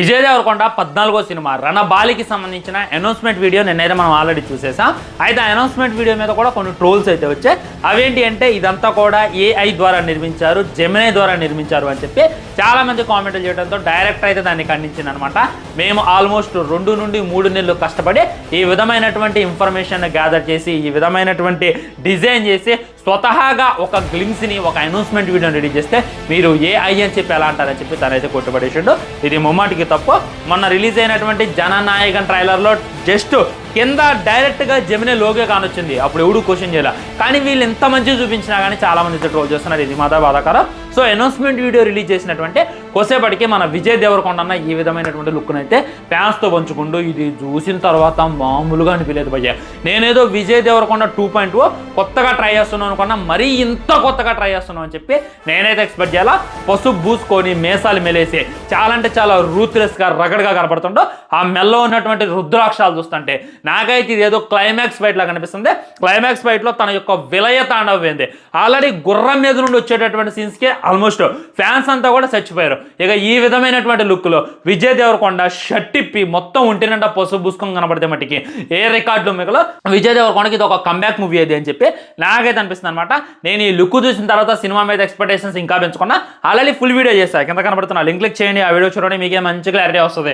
Vijay Devarakonda 14వ cinema రణబాలికి సంబంధించిన announcement video నిన్నైతే మనం ఆల్రెడీ చూసేసాం. అయితే అనౌన్స్మెంట్ వీడియో మీద కూడా కొన్ని ట్రోల్స్ అయితే వచ్చాయి. అవేంటి అంటే ఇదంతా కూడా ఏఐ ద్వారా నిర్మించారు, జెమినై ద్వారా నిర్మించారు అని చెప్పి చాలా మంది కామెంట్లు చేయడంతో డైరెక్టర్ అయితే దాన్ని ఖండించింది అనమాట. మేము ఆల్మోస్ట్ 2 నుండి 3 నెలలు కష్టపడి ఈ విధమైనటువంటి ఇన్ఫర్మేషన్ గ్యాదర్ చేసి ఈ విధమైనటువంటి డిజైన్ చేసి స్వతహాగా ఒక గ్లిమ్స్ని ఒక అనౌన్స్మెంట్ వీడియోని రెడీ చేస్తే మీరు ఏఐ అని చెప్పి ఎలా అంటారని చెప్పి తనైతే కొట్టుబడేసాడు. ఇది ముమ్మాటికి తప్పు. మొన్న రిలీజ్ అయినటువంటి జననాయకన్ ట్రైలర్లో జస్ట్ కింద డైరెక్ట్గా జెమినీ లోగే కానొచ్చింది. అప్పుడు ఎవడు క్వశ్చన్ చేయాల. కానీ వీళ్ళు ఎంత మంచిగా చూపించినా కానీ చాలా మంది ట్రోల్ చేస్తున్నారు. ఇది మాత్రం బాధాకరం. సో అనౌన్స్మెంట్ వీడియో రిలీజ్ చేసినటువంటి కొద్దిసేపటికి మన విజయ్ దేవరకొండ అన్న ఈ విధమైనటువంటి లుక్ను అయితే ఫ్యాన్స్తో పంచుకుంటూ ఇది చూసిన తర్వాత మామూలుగా అనిపించలేదు భయ్య. నేనేదో విజయ్ దేవరకొండ 2.0 కొత్తగా ట్రై చేస్తున్నాను అనుకున్నా, మరీ ఇంత కొత్తగా ట్రై చేస్తున్నాను అని చెప్పి నేనైతే ఎక్స్పెక్ట్ చేయాలా. పసుపు పూసుకొని మేసాలు మెలేసి చాలా అంటే చాలా రూత్లెస్గా రగడగా కనపడుతుంటో ఆ మెల్లో ఉన్నటువంటి రుద్రాక్షాలు చూస్తుంటే నాకైతే ఇది ఏదో క్లైమాక్స్ ఫైట్ లాగా కనిపిస్తుంది. క్లైమాక్స్ ఫైట్లో తన యొక్క విలయ తాండవైంది. ఆల్రెడీ గుర్రం మీద నుండి వచ్చేటటువంటి సీన్స్కే ఆల్మోస్ట్ ఫ్యాన్స్ అంతా కూడా చచ్చిపోయారు. ఇక ఈ విధమైనటువంటి లుక్లో విజయ్ దేవరకొండ షర్ట్ ఇప్పి మొత్తం ఒంటినిండా పసుపు పూసుకొని కనబడితే మట్టికి ఏ రికార్డులు మిగలో విజయ్ దేవరకొండకి ఇది ఒక కంబ్యాక్ మూవీ అది అని చెప్పి నాకైతే అనిపిస్తుంది అనమాట. నేను ఈ లుక్ చూసిన తర్వాత సినిమా మీద ఎక్స్పెక్టేషన్స్ ఇంకా పెంచుకున్నా. ఆల్రెడీ ఫుల్ వీడియో చేస్తాను, కింద కనబడుతున్నా లింక్ క్లిక్ చేయండి. ఆ వీడియో చూడండి, మీకే మంచి క్లారిటీ వస్తుంది.